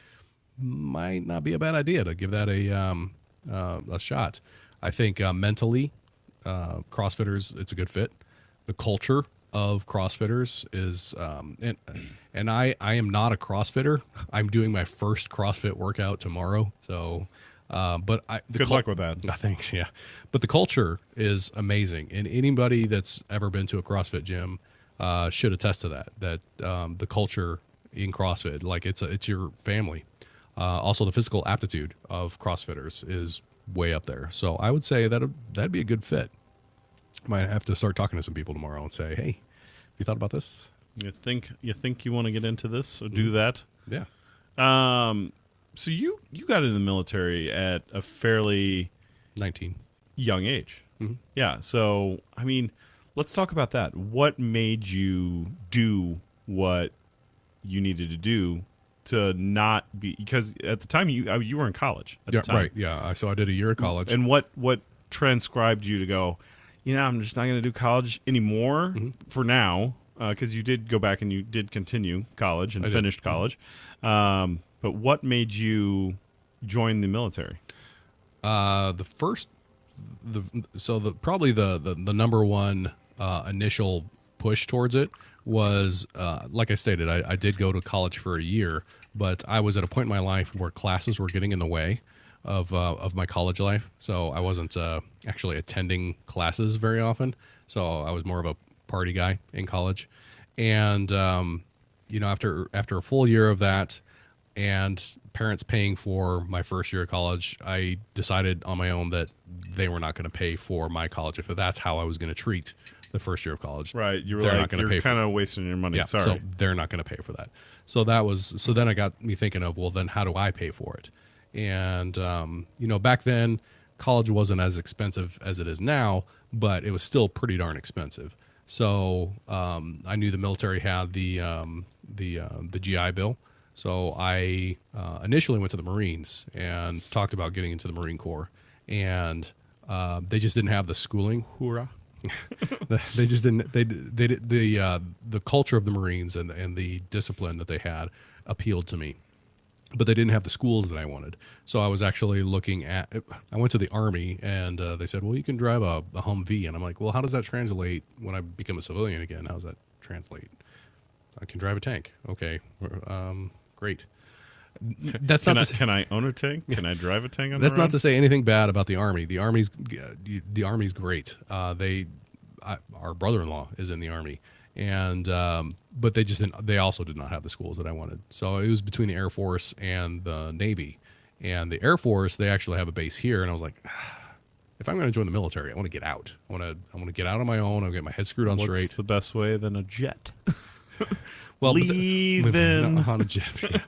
might not be a bad idea to give that a shot. I think mentally, CrossFitters, it's a good fit. The culture of CrossFitters is, and I am not a CrossFitter. I'm doing my first CrossFit workout tomorrow. So, but good luck with that. Thanks. Yeah. But the culture is amazing. And anybody that's ever been to a CrossFit gym should attest to that the culture in CrossFit, like it's your family. Also, the physical aptitude of CrossFitters is way up there. So I would say that'd be a good fit. Might have to start talking to some people tomorrow and say, hey, have you thought about this? You think you want to get into this or do that? Yeah. So you got into the military at a fairly 19 young age. Mm-hmm. Yeah. So I mean, let's talk about that. What made you do what you needed to do to not be, because at the time you were in college at the time. Right. Yeah. So I did a year of college. And what transcribed you to go, I'm just not going to do college anymore for now, because you did go back and you did continue college and finished college. But what made you join the military? Probably the number one initial push towards it was, like I stated, I did go to college for a year, but I was at a point in my life where classes were getting in the way of my college life. So I wasn't actually attending classes very often. So I was more of a party guy in college. And, after a full year of that and parents paying for my first year of college, I decided on my own that they were not going to pay for my college if that's how I was going to treat the first year of college. Right. You were they're like, not going to pay. You're kind of wasting your money. Yeah, Sorry. So they're not going to pay for that. So then I got me thinking of, well, then how do I pay for it? And, back then college wasn't as expensive as it is now, but it was still pretty darn expensive. So, I knew the military had the GI Bill. So I, initially went to the Marines and talked about getting into the Marine Corps, and, they just didn't have the schooling. Hoorah. They just didn't. The culture of the Marines and the discipline that they had appealed to me, but they didn't have the schools that I wanted. So I was actually looking at. I went to the Army, and they said, "Well, you can drive a Humvee," and I'm like, "Well, how does that translate when I become a civilian again? How does that translate? I can drive a tank. Okay, great." Can I own a tank? Can I drive a tank on the road? That's not to say anything bad about the Army. The Army's great. Our brother-in-law is in the Army, and but they just didn't. They also did not have the schools that I wanted. So it was between the Air Force and the Navy. And the Air Force, they actually have a base here, and I was like, if I'm going to join the military, I want to get out. I want to get out on my own. I'll get my head screwed on straight. What's the best way than a jet? Well, leaving on a jet. Yeah.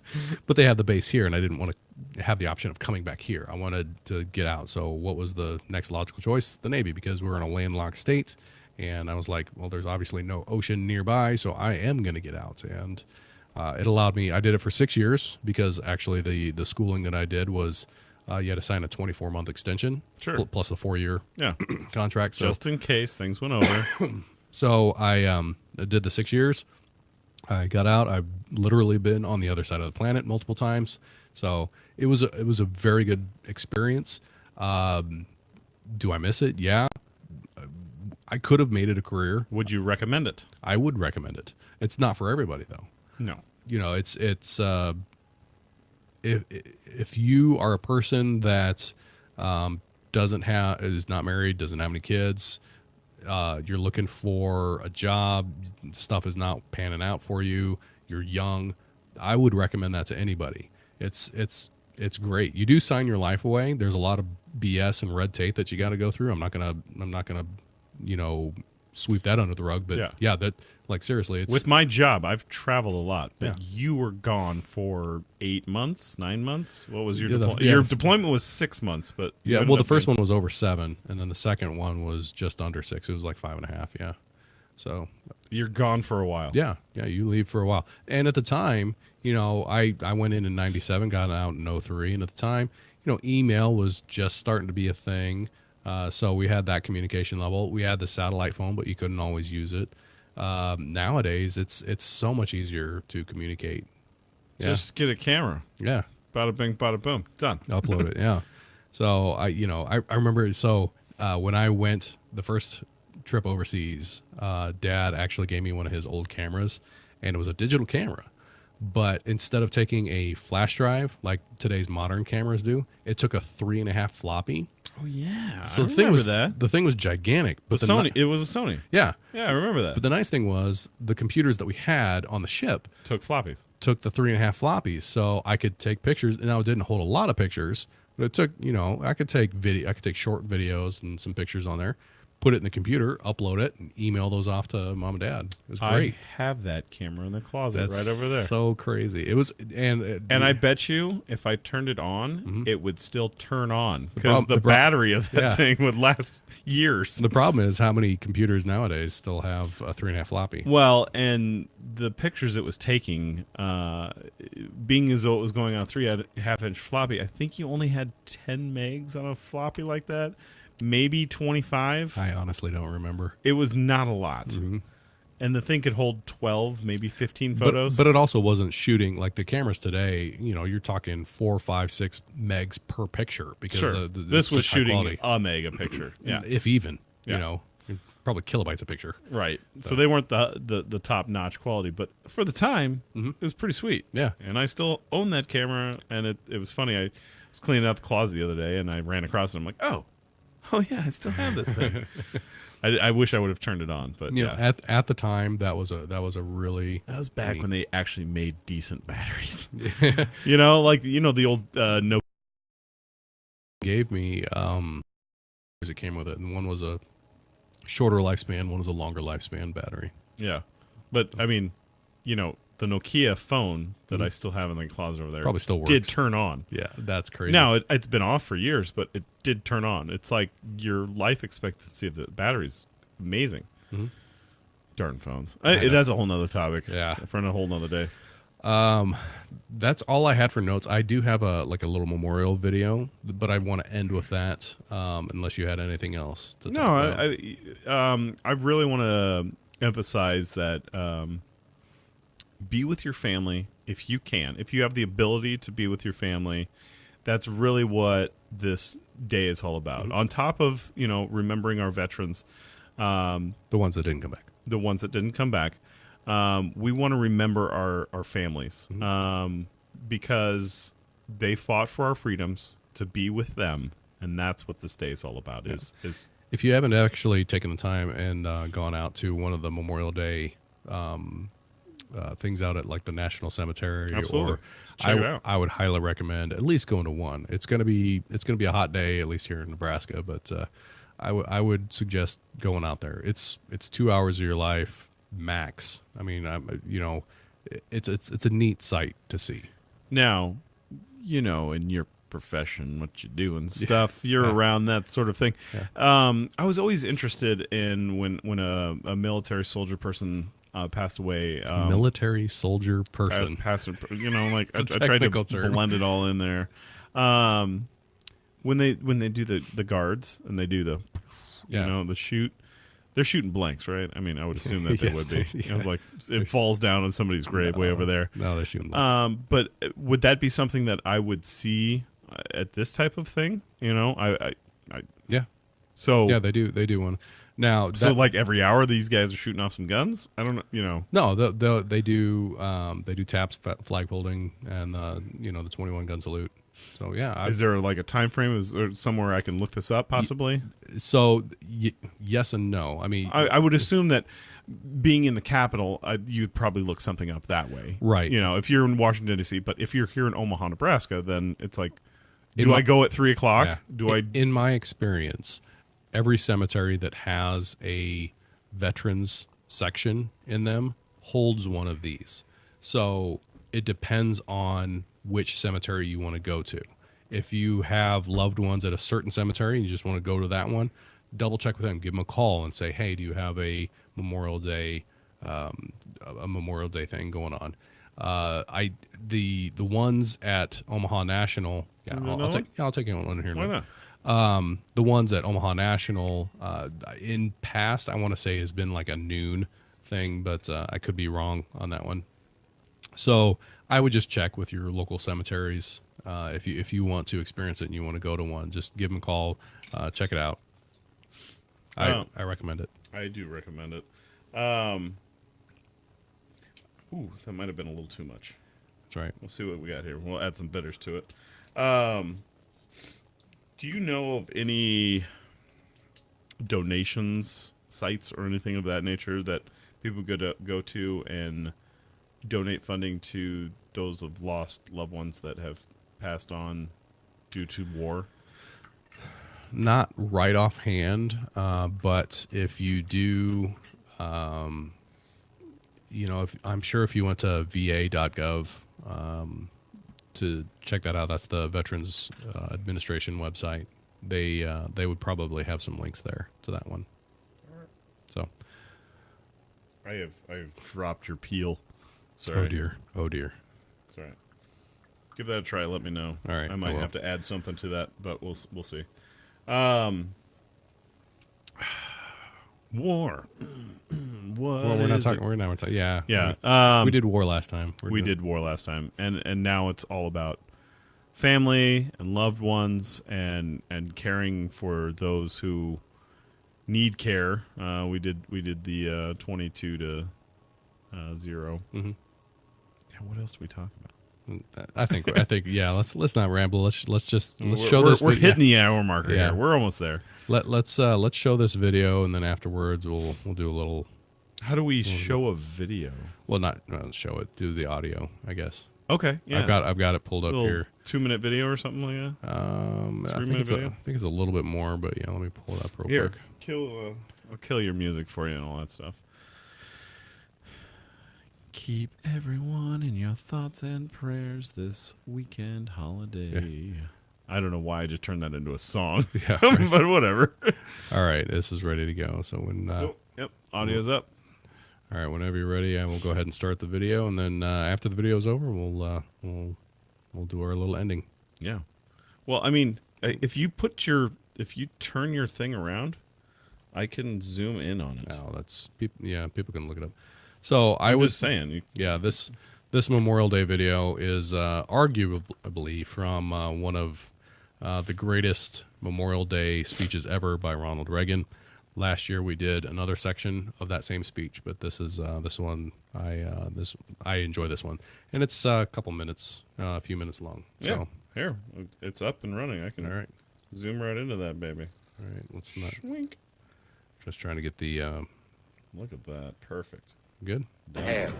But they have the base here, and I didn't want to have the option of coming back here. I wanted to get out. So what was the next logical choice? The Navy, because we're in a landlocked state. And I was like, well, there's obviously no ocean nearby, so I am going to get out. And it allowed me. I did it for 6 years because actually the schooling that I did was you had to sign a 24-month extension, Sure. plus a 4-year contract. So, just in case things went over. so I did the 6 years. I got out. I've literally been on the other side of the planet multiple times. So it was a very good experience. Do I miss it? Yeah. I could have made it a career. Would you recommend it? I would recommend it. It's not for everybody though. No. You know, it's if you are a person that is not married, doesn't have any kids, you're looking for a job, stuff is not panning out for you, you're young, I would recommend that to anybody. It's great. You do sign your life away. There's a lot of BS and red tape that you got to go through. I'm not gonna sweep that under the rug, but yeah, that, like, seriously, it's with my job, I've traveled a lot, but Yeah. you were gone for 8 months, 9 months. What was your Yeah, deployment? Your deployment was 6 months, but yeah. Well, the first one was over 7, and then the second one was just under 6. It was like 5.5. Yeah. So you're gone for a while. yeah, you leave for a while. And at the time, I went in 97, got out in 03, and at the time, email was just starting to be a thing. So we had that communication level. We had the satellite phone, but you couldn't always use it. Nowadays, it's so much easier to communicate. Just get a camera. Yeah. Bada bing, bada boom. Done. Upload it. Yeah. So I remember. So when I went the first trip overseas, Dad actually gave me one of his old cameras, and it was a digital camera. But instead of taking a flash drive like today's modern cameras do, it took a 3.5 floppy. Oh yeah. So I the thing was that. the thing was gigantic. But Sony. It was a Sony. Yeah. Yeah, I remember that. But the nice thing was the computers that we had on the ship Took floppies. took the 3.5 floppies, so I could take pictures. And now it didn't hold a lot of pictures, but it took, I could take short videos and some pictures on there, put it in the computer, upload it, and email those off to Mom and Dad. It was great. I have that camera in the closet That's right over there. so crazy. It was, and I bet you if I turned it on, it would still turn on because problem- the the prob- battery of that Yeah. thing would last years. the problem is how many computers nowadays still have a 3.5 floppy. Well, and the pictures it was taking, being as though it was going on a 3.5-inch floppy, I think you only had 10 megs on a floppy like that. Maybe 25. I honestly don't remember. It was not a lot. Mm-hmm. And the thing could hold 12, maybe 15 photos. But it also wasn't shooting like the cameras today. You're talking 4, 5, 6 megs per picture because sure. the This was such high shooting quality. a meg a picture. Yeah. If even, Yeah. probably kilobytes a picture. Right. So they weren't the top-notch quality. But for the time, it was pretty sweet. Yeah. And I still own that camera. And it was funny. I was cleaning out the closet the other day, and I ran across it. I'm like, oh yeah, I still have this thing. I wish I would have turned it on, but At the time, that was a really that was back neat. when they actually made decent batteries. The old no. Gave me it came with it, and one was a shorter lifespan, one was a longer lifespan battery. Yeah, but I mean, the Nokia phone that I still have in the closet over there Probably still works. did turn on. Yeah, that's crazy. Now it's been off for years, but it did turn on. It's like your life expectancy of the battery's amazing. Mhm. Darn phones. know. That's a whole nother topic. Yeah. For a whole nother day. That's all I had for notes. I do have a little memorial video, but I want to end with that. Unless you had anything else to talk about. I really want to emphasize that be with your family if you can. If you have the ability to be with your family, that's really what this day is all about. On top of, remembering our veterans, the ones that didn't come back. the ones that didn't come back, we want to remember our families because they fought for our freedoms, to be with them, and that's what this day is all about. Is If you haven't actually taken the time and gone out to one of the Memorial Day things out at like the National Cemetery. Absolutely. Or Check it out. I would highly recommend at least going to one. It's gonna be a hot day, at least here in Nebraska, but I would suggest going out there. It's 2 hours of your life max. I mean, it's a neat sight to see. Now, in your profession, what you do and stuff, you're around that sort of thing. Yeah. I was always interested in when a military soldier person passed away. Military soldier person. I tried to technical term. blend it all in there. When they do the guards and they do the shoot, they're shooting blanks, right? I mean, I would assume that they Yes, would be. yeah. Like it falls down on somebody's grave way over there. No, they're shooting blanks. But would that be something that I would see at this type of thing? Yeah. So Yeah, they do one. Now, so like every hour, these guys are shooting off some guns. I don't know. No, they do taps, flag holding, and the 21 gun salute. So yeah, Is there like a time frame? Is there somewhere I can look this up possibly? Yes and no. I mean, I would assume that being in the capital, you'd probably look something up that way, Right. If you're in Washington D.C., but if you're here in Omaha, Nebraska, then it's like, I go at 3:00? yeah. In my experience, every cemetery that has a veterans section in them holds one of these. So it depends on which cemetery you want to go to. If you have loved ones at a certain cemetery and you just want to go to that one, double check with them. Give them a call and say, "Hey, do you have a Memorial Day thing going on?" The ones at Omaha National. Yeah, I'll take you on one here. Why not? The ones at Omaha National, in past, I want to say has been like a noon thing, but I could be wrong on that one. So I would just check with your local cemeteries if you want to experience it and you want to go to one. Just give them a call, check it out. I recommend it. I do recommend it. That might have been a little too much. That's right. We'll see what we got here. We'll add some bitters to it. Do you know of any donations sites or anything of that nature that people could go to and donate funding to those of lost loved ones that have passed on due to war? Not right offhand, but if you do, I'm sure if you went to va.gov to check that out, that's the Veterans Administration website. They would probably have some links there to that one. So, I have dropped your peel. Sorry. Oh dear. It's all right. Give that a try. Let me know. All right, I might I will. have to add something to that, but we'll see. War. Well, we're not talking. Yeah. Yeah. We did war last time. We did war last time, and now it's all about family and loved ones and caring for those who need care. We did the 22 to 0. Mm-hmm. Yeah. What else do we talk about? I think yeah. Let's not ramble. Let's show we're, this. We're video. hitting the hour marker Yeah. here. We're almost there. Let's show this video, and then afterwards we'll do a little. How do we show a video? Well, not show it. Do the audio, I guess. Okay. Yeah. I've got it pulled up little here. 2-minute video or something like that. I think it's a little bit more, but yeah, let me pull it up real Here, quick. I'll kill your music for you and all that stuff. Keep everyone in your thoughts and prayers this weekend holiday. Yeah. I don't know why I just turned that into a song. Yeah, right. But whatever. All right, this is ready to go. So when Yep, audio's up. all right, whenever you're ready, I will go ahead and start the video, and then after the video's over, we'll do our little ending. Yeah. Well, I mean, if you turn your thing around, I can zoom in on it. Oh, that's people can look it up. So I I'm was just saying. Yeah, this Memorial Day video is arguably from one of the greatest Memorial Day speeches ever by Ronald Reagan. Last year we did another section of that same speech, but this is this one I enjoy this one, and it's a few minutes long. So. Yeah. Here, it's up and running. I can All right. zoom right into that baby. All right, let's not. Schwink. Just trying to get the Look at that. Perfect. Good? have.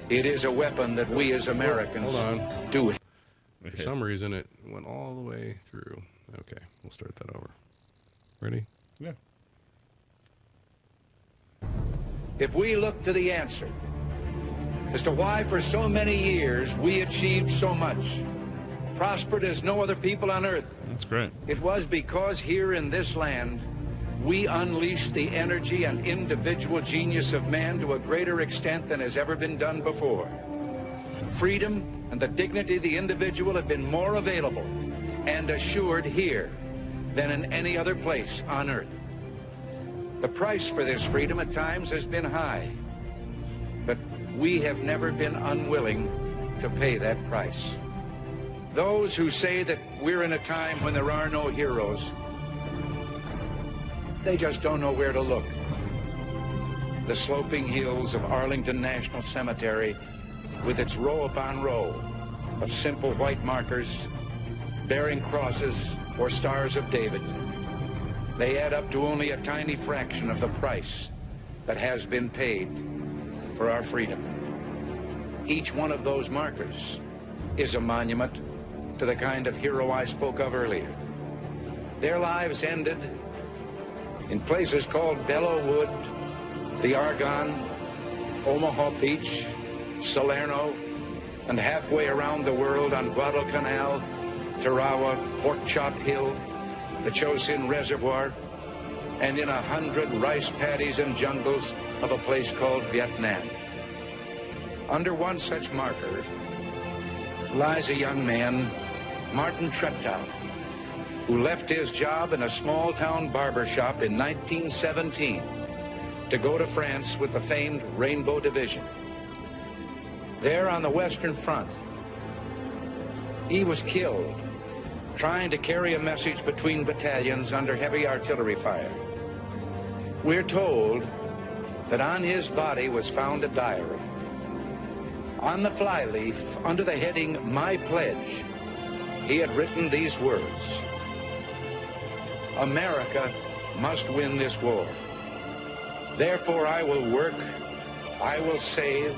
It is a weapon that we as Americans Hold on. do. For some reason, it went all the way through. Okay, we'll start that over. Ready? Yeah. If we look to the answer as to why for so many years we achieved so much, prospered as no other people on earth, That's great. it was because here in this land we unleashed the energy and individual genius of man to a greater extent than has ever been done before. Freedom and the dignity of the individual have been more available and assured here than in any other place on earth. The price for this freedom at times has been high, but we have never been unwilling to pay that price. Those who say that we're in a time when there are no heroes, they just don't know where to look. The sloping hills of Arlington National Cemetery, with its row upon row of simple white markers bearing crosses or stars of David, they add up to only a tiny fraction of the price that has been paid for our freedom. Each one of those markers is a monument to the kind of hero I spoke of earlier. Their lives ended in places called Belleau Wood, the Argonne, Omaha Beach, Salerno, and halfway around the world on Guadalcanal, Tarawa, Pork Chop Hill, the Chosin Reservoir, and in 100 rice paddies and jungles of a place called Vietnam. Under one such marker lies a young man, Martin Treptow, who left his job in a small-town barber shop in 1917 to go to France with the famed Rainbow Division. There on the Western Front, he was killed trying to carry a message between battalions under heavy artillery fire. We're told that on his body was found a diary. On the flyleaf, under the heading, My Pledge, he had written these words: America must win this war. Therefore I will work, I will save,